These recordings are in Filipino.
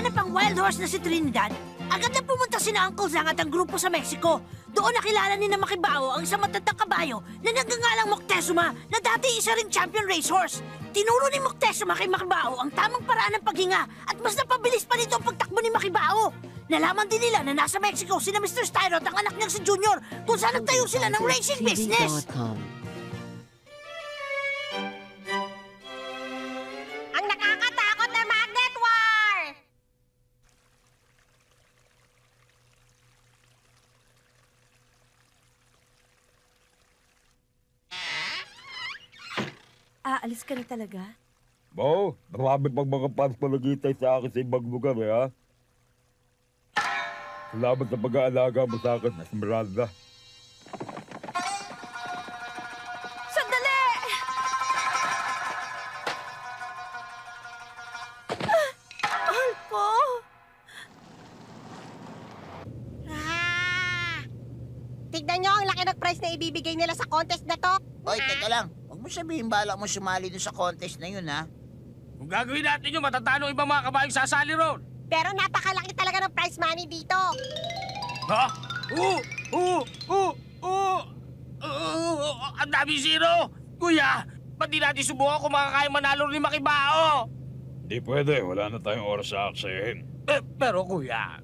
naghahanap ang wild horse na si Trinidad, agad na pumunta sina Uncle Zhang at ang grupo sa Mexico. Doon nakilala ni na Makibao ang isang matandang kabayo na nagngangalang Moctezuma na dati isa ring champion racehorse. Tinuro ni Moctezuma kay Makibao ang tamang paraan ng paghinga at mas napabilis pa nito ang pagtakbo ni Makibao. Nalaman din nila na nasa Mexico sina Mr. Styro at ang anak niyang si Junior kung saan nagtayo sila ng racing business. Ang nakakatakot na Magnet War! Aalis ka na talaga? Bo, marami pang mga fans palagitay sa akin sa ibang lugar, ha? Salamat sa pag-aalaga mo sa akin, Esmeralda. Sandali! Mahal ko! Tignan nyo ang laki ng prize na ibibigay nila sa contest na to. Hoy, teka lang. Huwag mo sabihin bala mo sumali dun sa contest na yun, ha? Kung gagawin natin yun, matatalo ang ibang mga kabayong sasali ron. Pero napakalaki talaga ng prize money dito. Ha? Ang dami zero! Kuya, ba't di natin subukan kung makakaya manalo ni Makibao? Hindi pwede, wala na tayong oras sa aksayahin. Pero kuya,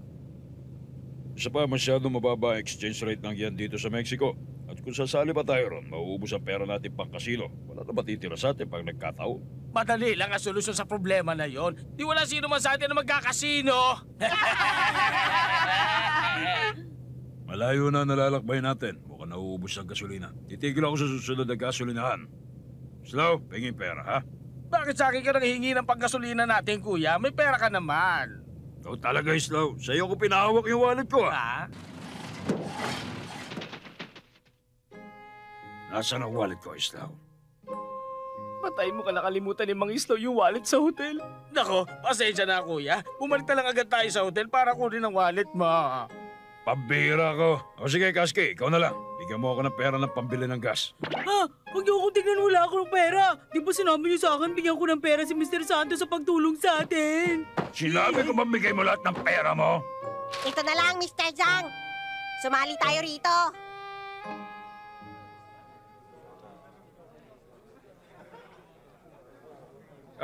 Isa pa, masyado mababa ang exchange rate ng yan dito sa Mexico. At kung sasali pa tayo ron, mauubos ang pera natin pang kasino. Wala na matitira sa atin pag nagkataon. madali lang ang solusyon sa problema na yon. Di wala sino man sa atin na magkakasino. Malayo na nalalakbay natin. Mukhang nauubos ang gasolina. Titigil ako sa susunod na gasolinahan. Slow, pingin pera, ha? Bakit sa akin ka nanghihingi ng panggasolina natin, kuya? May pera ka naman. Ikaw talaga, Slow. Sa'yo ko pinahawak yung wallet ko, ha? Ha? Nasaan ang wallet ko, Slow? Patay mo ka nakalimutan ni Mang Islo yung wallet sa hotel. Nako, pasensya na, kuya. Bumalik na lang agad tayo sa hotel para kunin ang wallet mo. Pambira ko. O sige, Kaski, ikaw na lang. Bigyan mo ako ng pera ng pambili ng gas. Ha? Huwag niyo akong tingnan, wala akong pera. Di ba sinabi niyo sa akin, bigyan ko ng pera si Mr. Santos sa pagtulong sa atin? Sinabi ko mabigay mo lahat ng pera mo. Ito na lang, Mr. Zhang. Sumali tayo rito.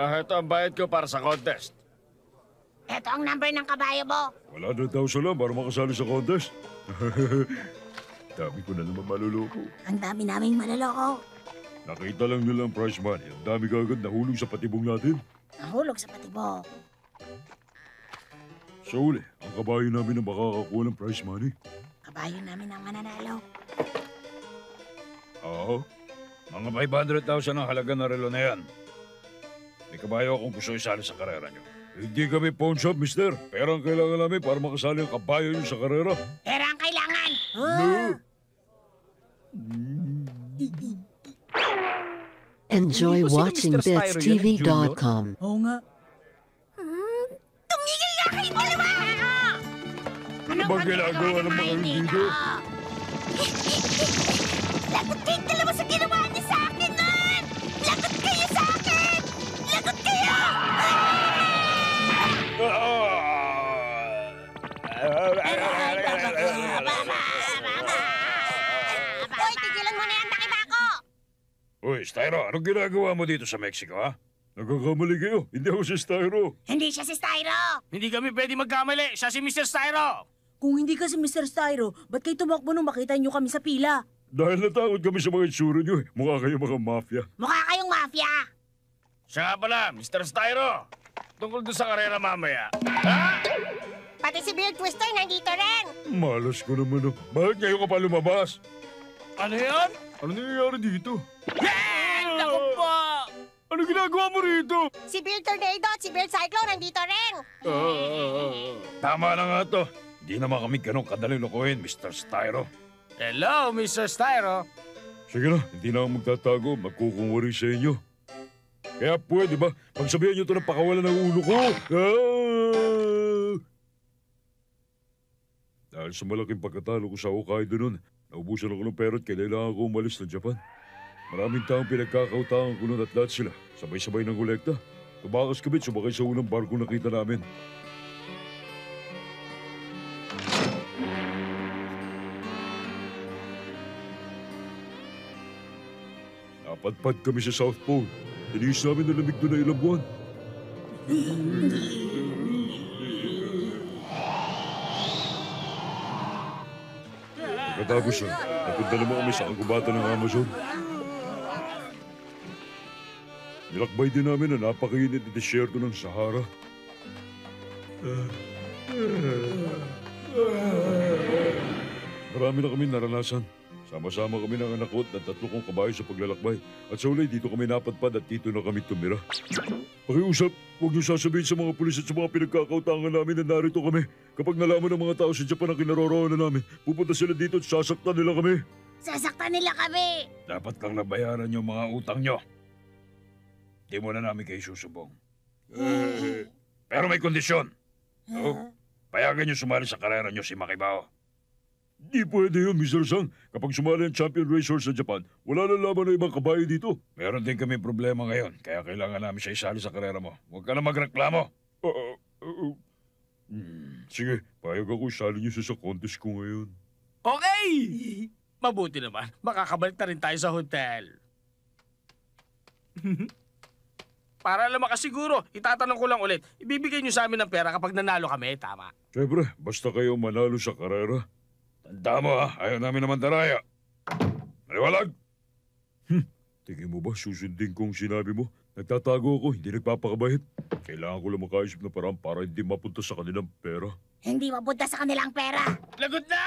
Ito ang bayad ko para sa contest. Ito ang number ng kabayo mo. Wala na daw sila para makasali sa contest. Dami ko na naman maluloko. Ang dami naming manaloko. Nakita lang nila ang prize money. Ang dami kagad nahulog sa patibong natin. Nahulog sa patibong. Sa uli, ang kabayo namin ang makakakuha ng prize money. Kabayo namin ang mananalo. Oo. Mga 500,000 ang halaga ng relo na yan. May kabayo akong gusto isali sa karera nyo. Hindi kami pawn shop, mister. Pero ang kailangan namin para makasali ang kabayo nyo sa karera. Pera ang kailangan. Enjoy Hindi ko sino watching Mr. Styro yun, BitsTV.com. Oo nga. Tumigil na kayo dalawa! Ano bang ginagawa ng mga hindi? Lagot kayong dalawa sa ginawa niyo sa akin nun! Lagot kayo sa akin! Lagot kayo! Hoy, tigilan mo na yan, Takibako! Uy, Styro, anong ginagawa mo dito sa Mexico, ha? Nagkakamali kayo. Hindi ako si Styro. Hindi siya si Styro! Hindi kami pwede magkamali. Siya si Mr. Styro. Kung hindi kasi Mr. Styro, ba't kayo tumakbo nung makita niyo kami sa pila? Dahil natakot kami sa mga itsura nyo, mukha kayo mga mafia. Mukha kayong mafia! Siya nga pala, Mr. Styro. Tungkol doon sa karera mamaya. Ha? Pati si Beard Twister nandito rin! Malas ko naman, oh. Bakit ngayon ka pa lumabas? Ano yan? Ano nangyayari dito? Naku po! Ano ginagawa mo rito? Si Beard Tornado at si Beard Cyclone nandito rin! Tama na nga to. Hindi naman kami ganun kadali lokohin, Mr. Styro. Hello, Mr. Styro. Sige na, hindi na ako magtatago. Magkukunwari sa inyo. Kaya pwede ba, pagsabihan nyo ito ng pakawalan ng ulo ko? Dahil sa malaking pagkatalo ko sa Hokkaido noon, naubusan ako ng pera at kailangan ko umalis ng Japan. Maraming taong pinagkakautangan ko noon at lahat sila. Sabay-sabay ng kolekta. Tumakas kami, sumakay sa unang barko na kita namin. Napadpad kami sa South Pole. Tiniis namin na lamig doon na ilang buwan. Pagkatapos na, napunta naman kami sa kagubatan ng Amazon. Nilakbay din namin na napakainit na disyerto ng Sahara. Marami na kami naranasan. Sama-sama kami ng anak ko at 3 kong kabayo sa paglalakbay. At sa ulay, dito kami napadpad at dito na kami tumira. Pakiusap, huwag niyo sasabihin sa mga pulis at sa mga pinagkakautangan namin na narito kami. Kapag nalaman ng mga tao sa Japan ang kinaroroonan namin, pupunta sila dito at sasaktan nila kami. Sasaktan nila kami. Dapat lang nabayaran yung mga utang nyo. Di mo na namin kayo susubong. Pero may kondisyon. Payagan nyo sumali sa karera nyo si Makibao. Di pwede yun, Mr. Sang. Kapag sumali ang champion racehorse sa Japan, wala na laban ng ibang kabayo dito. Meron din kami problema ngayon, kaya kailangan namin siya isali sa karera mo. Huwag ka na magreklamo. Sige, payag ako isali niyo siya sa contest ko ngayon. Okay! Mabuti naman. Makakabalik na rin tayo sa hotel. Para lang makasiguro, itatanong ko lang ulit, ibibigay niyo sa amin ng pera kapag nanalo kami, tama? Siyempre, basta kayo manalo sa karera. Tanda mo ha, ayaw namin naman daraya. Maliwalag! Tingin mo ba susundin kong sinabi mo? Nagtatago ako, hindi nagpapakabahit. Kailangan ko lang makaisip na parang para hindi mapunta sa kanilang pera. Hindi mapunta sa kanilang pera. Lagot na!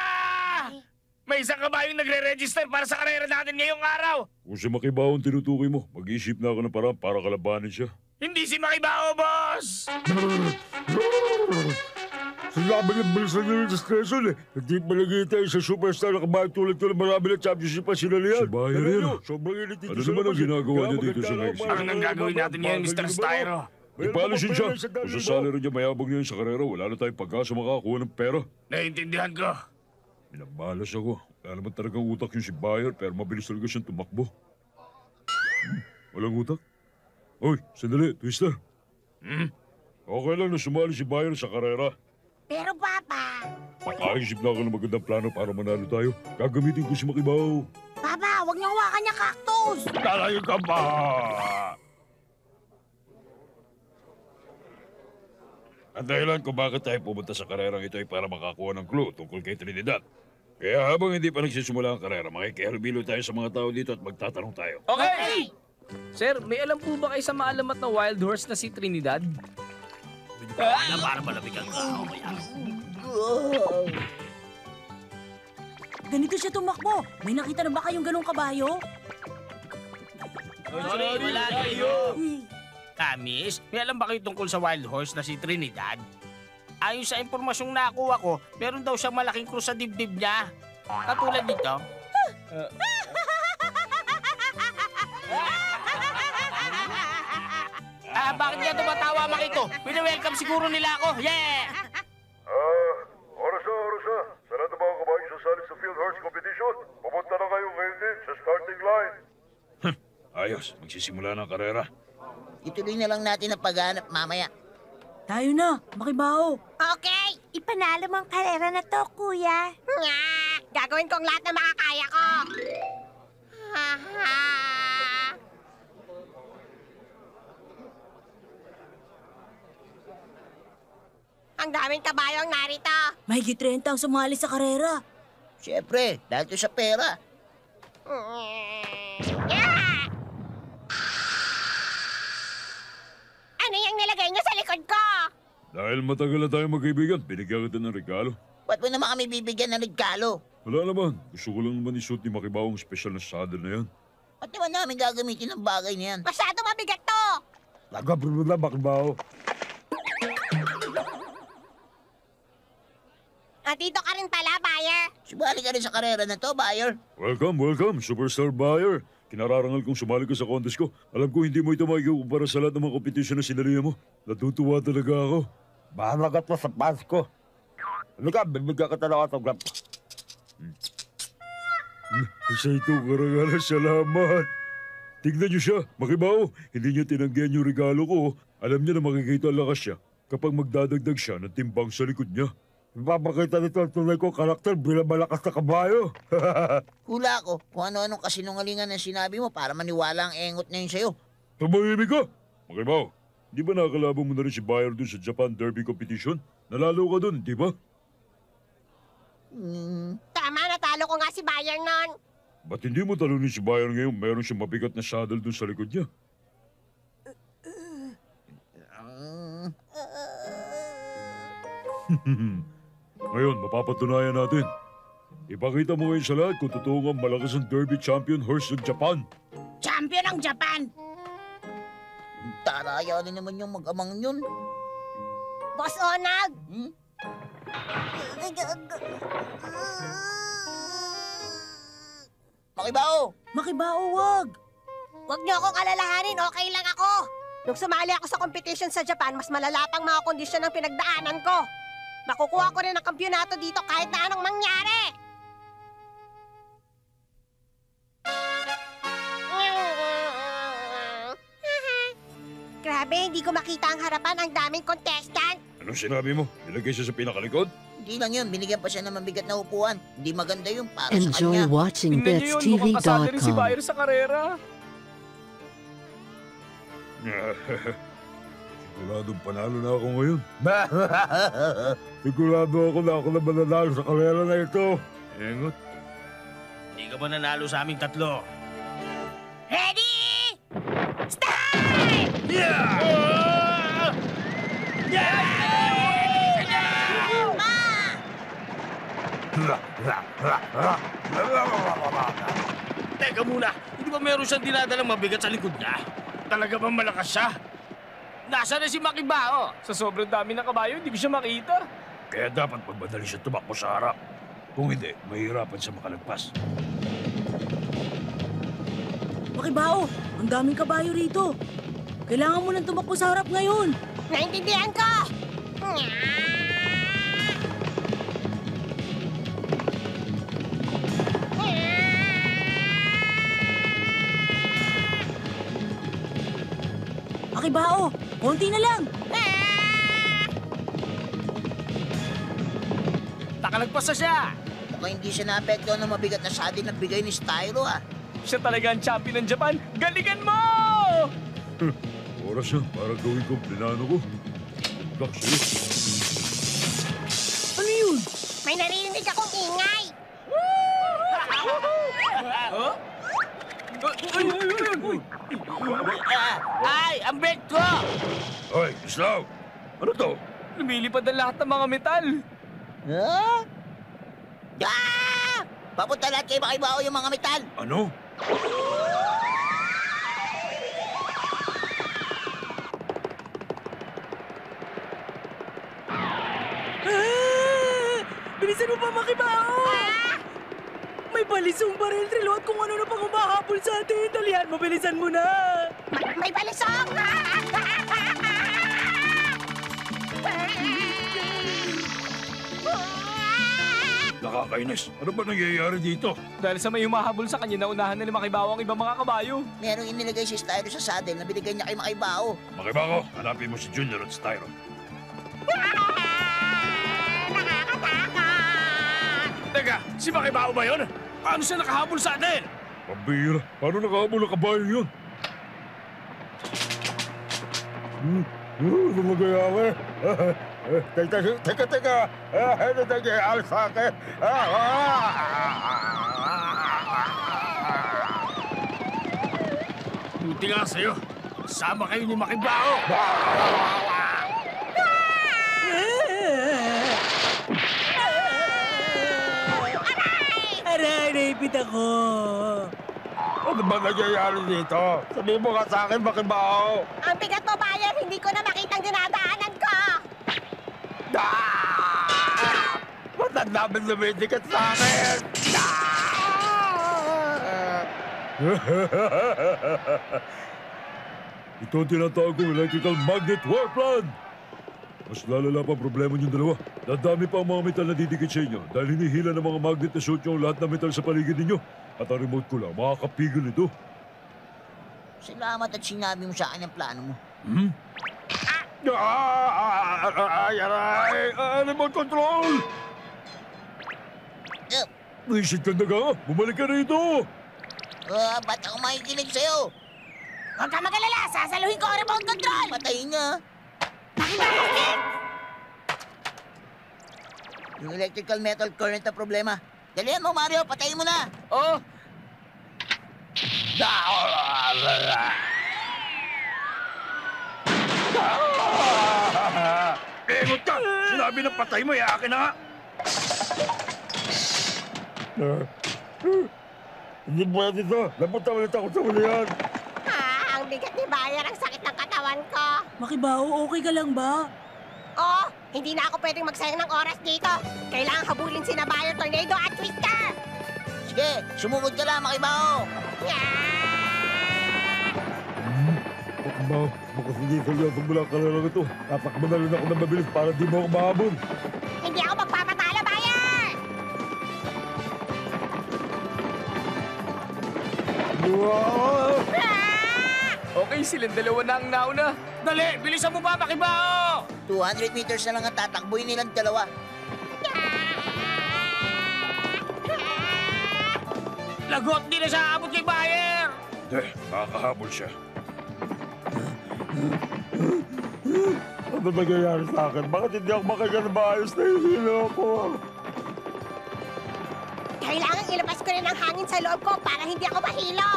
May isang kabayong nagre-register para sa karera natin ngayong araw. Kung si Makibao ang tinutukoy mo, mag-iisip na ako ng parang para kalabanin siya. Hindi si Makibao, boss! Sinabi ng bilisan nyo rin sa station eh. Hindi palagi tayo sa superstar na kabayan tulad ko ng marami na championship pa sinalihan. Si Bayer yan. Sobrang init dito. Ano naman ang ginagawa niya dito sa Mexico? Ano nang gagawin natin ngayon, Mr. Styro? Ipalisin siya. Kung sasali rin niya mayabang niya sa karera, wala na tayong pagkasa makakuha ng pera. Naiintindihan ko. Minabalas ako. Wala naman talagang utak yung si Bayer, pero mabilis talaga siyang tumakbo. Walang utak? Oy, sandali, Twister. Okay lang na sumali si Bayer sa karera. Pero Papa, Makaisip na ako ng magandang plano para manalo tayo. Gagamitin ko si Makibao. Papa, huwag niyo hawakan niya cactus. Lalayo ka ba? Ang dahilan kung bakit tayo pumunta sa karerang ito ay para makakuha ng clue tungkol kay Trinidad. Kaya habang hindi pa nagsisimula ang karera, makikihalubilo tayo sa mga tao dito at magtatanong tayo. Okay! Sir, may alam po ba kayo sa maalamat na wild horse na si Trinidad? Para malamig ang Ganito siya tumakbo. May nakita na ba kayong ganong kabayo? Sorry, wala kayo. Kamis, may alam ba kayo tungkol sa wild horse na si Trinidad? Ayon sa impormasyong nakuha ko, meron daw siyang malaking krus sa dibdib niya. Katulad dito. Bakit niya tumatawa, Makito? Wini-welcome siguro nila ako. Yeah! Oras na. Sa lahat ng mga kabayo sasali sa field horse competition, pupunta na kayo ngayon din sa starting line. Ayos, magsisimula ng karera. Ituloy na lang natin ang paghanap mamaya. Tayo na, Makibao. Okay, ipanalo mo ang karera na to, kuya. Nga, gagawin kong lahat na makakaya ko. Ang daming kabayo ang narito. Mahigit 30 ang sumali sa karera. Siyempre, dahil to sa pera. Yeah! Ano yung nilagay niyo sa likod ko? Dahil matagal na tayo magkaibigan, binigyan kita ng regalo. Ba't mo naman kami bibigyan ng regalo? Wala naman, gusto ko lang naman isuot ni Makibao ang special na saddle na yan. Ba't naman namin gagamitin ang bagay na yan? Masyado mabigat to. Nagkaproblem na, Makibao. Dito ka rin pala, Bayer. Sumali ka rin sa karera na to, Bayer. Welcome, Superstar Bayer. Kinararangal kong sumali ka sa contest ko. Alam ko hindi mo ito makikumpara sa lahat ng mga kompetisyon na sinalihan mo. Natutuwa talaga ako. Mahalagat mo sa Pasko. Halika, bibigyan ka talaga autograph. Sa ito, karangalan, salamat. Tignan niyo siya, Makibao. Hindi niya tinanggihan yung regalo ko. Alam niya na makikita ang lakas siya kapag magdadagdag siya ng timbang sa likod niya. Ipapakita nito ang tunay kong karakter bilang malakas na kabayo. Hula ko kung ano-anong kasinungalingan ang sinabi mo para maniwala ang engot na yun sa'yo. Tumahimik ka! Makibaw, di ba nakakalaban mo na rin si Bayer dun sa Japan Derby Competition? Nalalo ka dun, di ba? Tama, natalo ko nga si Bayer nun. Ba't hindi mo talunin si Bayer ngayon? Meron siyang mabigat na saddle dun sa likod niya. Ngayon, mapapatunayan natin. Ipakita mo ngayon sa lahat kung totoo nga malakas ang Derby Champion horse ng Japan. Champion ng Japan! Taraya na naman yung mag-amang yun. Boss Onag! Makibao! Makibao, wag! Huwag niyo akong alalahanin, okay lang ako. Nung sumali ako sa competition sa Japan, mas malala pang mga kondisyon ang pinagdaanan ko. Makukuha ko rin ang kampyonato dito kahit na anong mangyari. Grabe, hindi ko makita ang harapan, ang daming contestant. Anong sinabi mo? Nilagay siya sa pinakalikod? Hindi lang yun, binigyan pa siya ng mabigat na upuan. Hindi maganda yun para sa Enjoy kanya. watching Tingnan niyo yun, mukhang kasali rin si BetsTV.com. Bayer sa karera. Siguradong panalo na ako ngayon. Sigurado ako na mananalo sa karera na ito. Engot. Hindi ka ba nanalo sa aming tatlo? Ready? Teka muna, hindi ba meron siyang dinadalang mabigat sa likod niya? Talaga bang malakas siya? Nasaan na si Makibao? Sa sobrang dami ng kabayo, hindi ko siya makita. Kaya dapat magmadali siya tumakbo sa harap. Kung hindi, mahihirapan siya makalagpas. Makibao, ang daming kabayo rito. Kailangan mo nang tumakbo sa harap ngayon. Naintindihan ko! Makibao, konti na lang. Nakalagpas na siya! Mukhang hindi siya naapektuhan ng mabigat na saddle na bigay ni Styro ah. Siya talaga ang champion ng Japan. Galingan mo! Oras na para gawin ko ang plinano ko. Black sa'yo. Ano yun? May narinig akong ingay! Ay, ang belt ko! Hoy, Islaw! Ano to? Lumilipad ang lahat ng mga metal. Huh? Ah! Papunta lahat kay Makibao yung mga metal. Ano? Ah! Bilisan mo pa, Makibao! May balisong baril, trilo at kung ano na pang humahabol sa atin. Dalihan mo, bilisan mo na! May balisong! Nakakainis. Ano ba nangyayari dito? Dahil sa may humahabol sa kanya, naunahan na ni Makibaw ang ibang mga kabayo. Merong inilagay si Styro sa saddle na binigay niya kay Makibao. Makibako, hanapin mo si Junior at Styro. Teka, si Makibao ba yun? Paano siya nakahabol sa atin? Pambira, paano nakahabol ang kabayo yun? Ano magyayari? Teka. Ano nangyayari sa akin? Buti nga sa'yo. Sama kayo ni Makibao. Aray, naipit ako. Ano ba nangyayari dito? Sabihin mo nga sa akin, Makibao. Ang bigat mo, Bayer! Hindi ko na makitang dinadaanan ko! Ba't ang daming lumidikat sa akin? Ito ang tinatawag kong electrical magnet warp rod. Mas lalala pa ang problema niyong dalawa. Dadami pa ang mga metal na didikit sa inyo dahil hinihila ng mga magnet na suot niyo ang lahat ng metal sa paligid ninyo. At ang remote ko lang, makakapigil nito. Salamat at sinabi mo sa akin ang plano mo. Remote control! Wisit ka na ka! Bumalik ka rito! Ba't ako makikinig sa'yo? Huwag ka mag-alala, sasaluhin ko ang remote control! Patayin niya. Makibaho, King! Yung electrical metal current na problema. Dalihan mo, Mario. Patayin mo na. Oh, Engot ka! Sinabi ng patay mo, akin na nga! Hindi pwede to. Napunta ulit ako sa huli yan. Ang bigat ni Bayer, ang sakit ng katawan ko. Makibaho, okay ka lang ba? Oh, hindi na ako pwedeng magsayang ng oras dito. Kailangan habulin si Bayer, Tornado at Twister. Sige, sumugod ka lang, Makibaho. Makibaw, bakas hindi seryoso mula ang kalarang ito. Tatakbo na rin ako ng mabilis para di mo ako mahabol. Hindi ako magpapatalo, Bayer! Wow! okay, silang dalawa na ang nauna. Dali, bilisan mo ba, Makibaho? 200 meters na lang ang tatakbuhin nilang dalawa. Lagot, di na siya aabot kay Bayer! Makakahabol siya. Ano nangyayari sa akin? Bakit hindi ako makaga na maayos na hihilo ako? Kailangan ilabas ko rin ang hangin sa loob ko para hindi ako mahilo.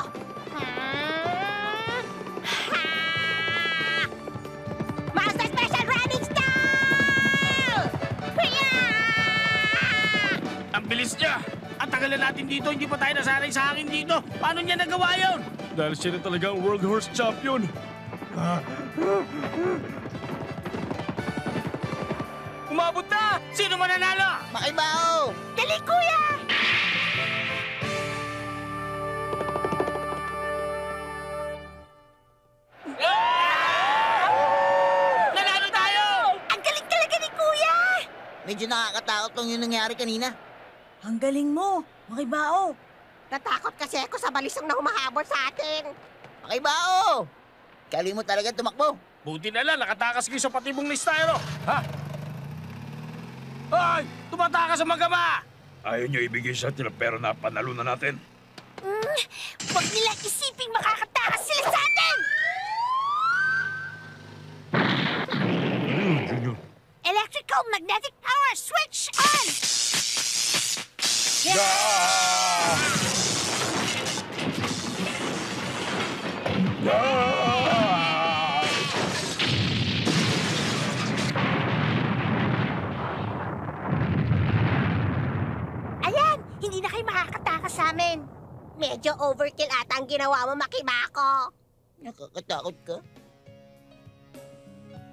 Master Special Running Style! Ang bilis niya! Ang tagal na natin dito, hindi pa tayo nasanay sa hangin dito. Paano niya nagawa yun? Dahil siya na talaga ang World Horse Champion. Umabot na! Sino mananalo? Makibaho! Dali, kuya! Nanalo tayo! Ang galing talaga ni kuya! Medyo nakakatakot lang yung nangyari kanina. Ang galing mo, Makibaho. Natakot kasi ako sa balisong na humahabol sa atin. Makibaho! Kali mo talaga tumakbo. Buti na lang, nakatakas kayo sa patibong ni Styro. Ha? Ay! Tumatakas sa magama! Ayaw niyo ibigay sa atin ang pera na panalo na natin. Huwag nila isiping makakatakas sila sa atin! Junior? Electrical magnetic power switch on! Ayan! Hindi na kayo makakatakas sa amin. Medyo overkill ata ang ginawa mo, Makibako. Nakakatakot ka.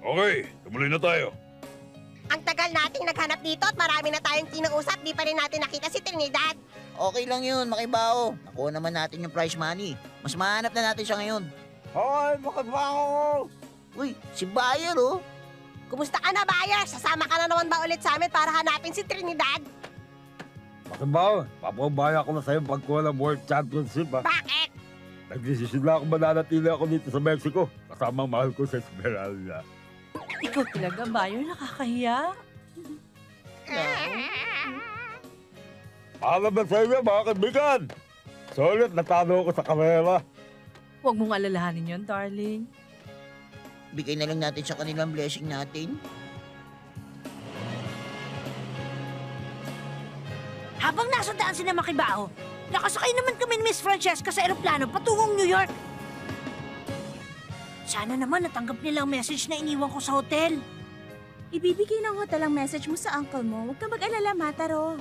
Okay, tumuloy na tayo. Ang tagal nating naghanap dito at marami na tayong kinausap, di pa rin natin nakita si Trinidad. Okay lang yun, Makibaho. Nakuha naman natin yung prize money. Mas mahanap na natin siya ngayon. Hoy, Makibaho! Uy, si Bayer oh. Kumusta ka na, Bayer? Sasama ka na naman ba ulit sa amin para hanapin si Trinidad? Makibaho, papabaya ko na sa'yo pagkuha ng World Championship, ha? Bakit? Nagdesisyon na ako mananatili ako dito sa Mexico. Kasama ang mahal ko sa Esmeralda. Ikaw talaga, Bayer, nakakahiya. Paalam na sa inyo, mga kaibigan! Solid, natalo ako sa kamera. Huwag mong alalahanin yon, darling. Bigay na lang natin sa kanilang blessing natin. Habang nasa daan sila Makibaho, nakasakay naman kami ni Miss Francesca sa eroplano patungong New York. Sana naman natanggap nila ang message na iniwan ko sa hotel. Ibibigay ng hotel ang message mo sa uncle mo. Huwag ka mag-alala, Mataro.